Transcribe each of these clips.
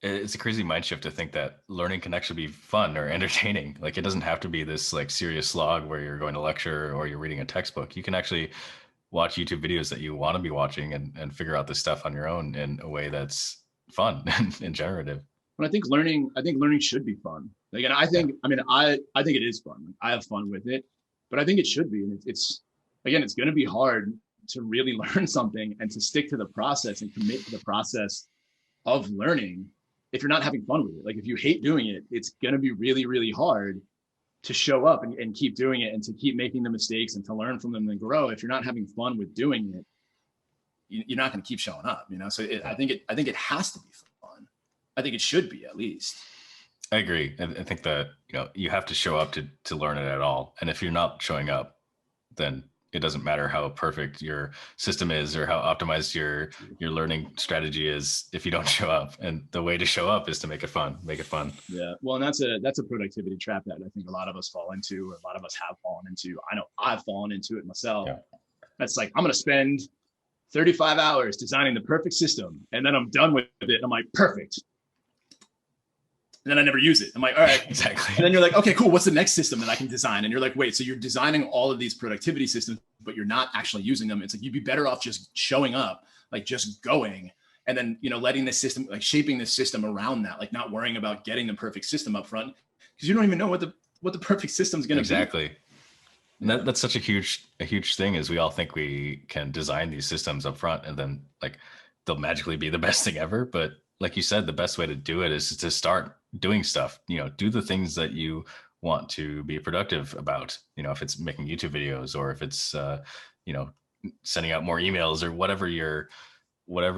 it's a crazy mind shift to think that learning can actually be fun or entertaining. Like it doesn't have to be this like serious slog where you're going to lecture or you're reading a textbook. You can actually watch YouTube videos that you want to be watching and figure out this stuff on your own in a way that's fun and generative. But I think learning should be fun. Like, and Yeah, I think it is fun. I have fun with it, but I think it should be. And it's again, it's going to be hard to really learn something and to stick to the process and commit to the process of learning if you're not having fun with it. Like if you hate doing it, it's going to be really, really hard to show up and keep doing it and to keep making the mistakes and to learn from them and grow. If you're not having fun with doing it, you're not going to keep showing up, you know? So yeah. I think it has to be fun. I think it should be at least. I agree. I think that, you have to show up to learn it at all. And if you're not showing up, then it doesn't matter how perfect your system is or how optimized your learning strategy is if you don't show up. And the way to show up is to make it fun. Make it fun. Yeah. Well, and that's a productivity trap that I think a lot of us fall into, or a lot of us have fallen into. I know I've fallen into it myself. Yeah. That's like, I'm going to spend 35 hours designing the perfect system. And then I'm done with it. I'm like, perfect. And then I never use it. I'm like, all right. Exactly. And then you're like, okay, cool. What's the next system that I can design? And you're like, wait, so you're designing all of these productivity systems, but you're not actually using them. It's like, you'd be better off just showing up, like just going, and then, letting the system, like shaping the system around that, like not worrying about getting the perfect system up front, because you don't even know what the perfect system is going to be. Exactly. And that's such a huge thing is we all think we can design these systems up front and then like they'll magically be the best thing ever. But like you said, the best way to do it is to start doing stuff, do the things that you want to be productive about, if it's making YouTube videos or if it's, sending out more emails or whatever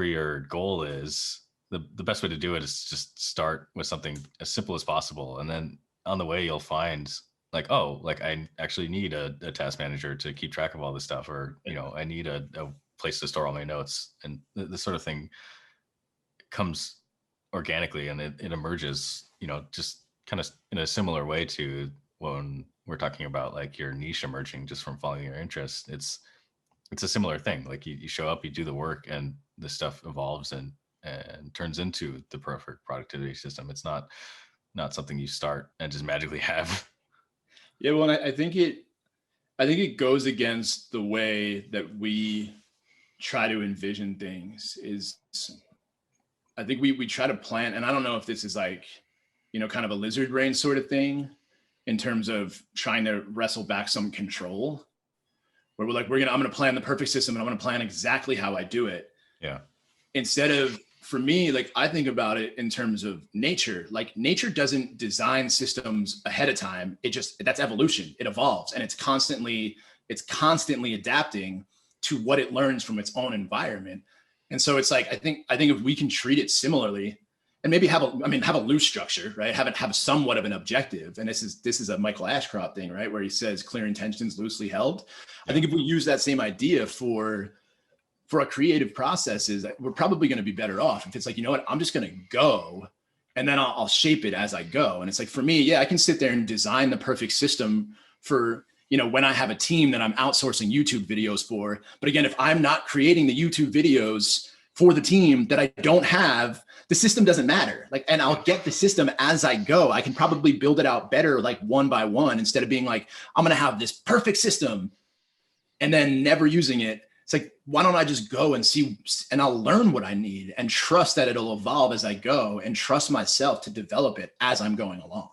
your goal is, the best way to do it is just start with something as simple as possible. And then on the way, you'll find like, oh, like I actually need a task manager to keep track of all this stuff, or, I need a place to store all my notes, and this sort of thing comes organically and it emerges, just kind of in a similar way to when we're talking about like your niche emerging just from following your interests. It's a similar thing. Like you show up, you do the work, and the stuff evolves and turns into the perfect productivity system. It's not something you start and just magically have. Yeah. Well, I think it goes against the way that we try to envision things. Is I think we try to plan, and I don't know if this is like, kind of a lizard brain sort of thing in terms of trying to wrestle back some control, where we're like, I'm going to plan the perfect system and I'm going to plan exactly how I do it. Yeah. Instead of, for me, like I think about it in terms of nature. Like nature doesn't design systems ahead of time. That's evolution. It evolves, and it's constantly adapting to what it learns from its own environment. And so it's like, I think if we can treat it similarly and maybe have a loose structure, right? Have somewhat of an objective. And this is a Michael Ashcroft thing, right? Where he says clear intentions loosely held. Yeah. I think if we use that same idea for our creative processes, we're probably going to be better off if it's like, you know what, I'm just going to go and then I'll shape it as I go. And it's like, for me, yeah, I can sit there and design the perfect system for, when I have a team that I'm outsourcing YouTube videos for. But again, if I'm not creating the YouTube videos for the team that I don't have, the system doesn't matter. Like, and I'll get the system as I go. I can probably build it out better, like one by one, instead of being like, I'm going to have this perfect system and then never using it. It's like, why don't I just go and see, and I'll learn what I need and trust that it'll evolve as I go, and trust myself to develop it as I'm going along.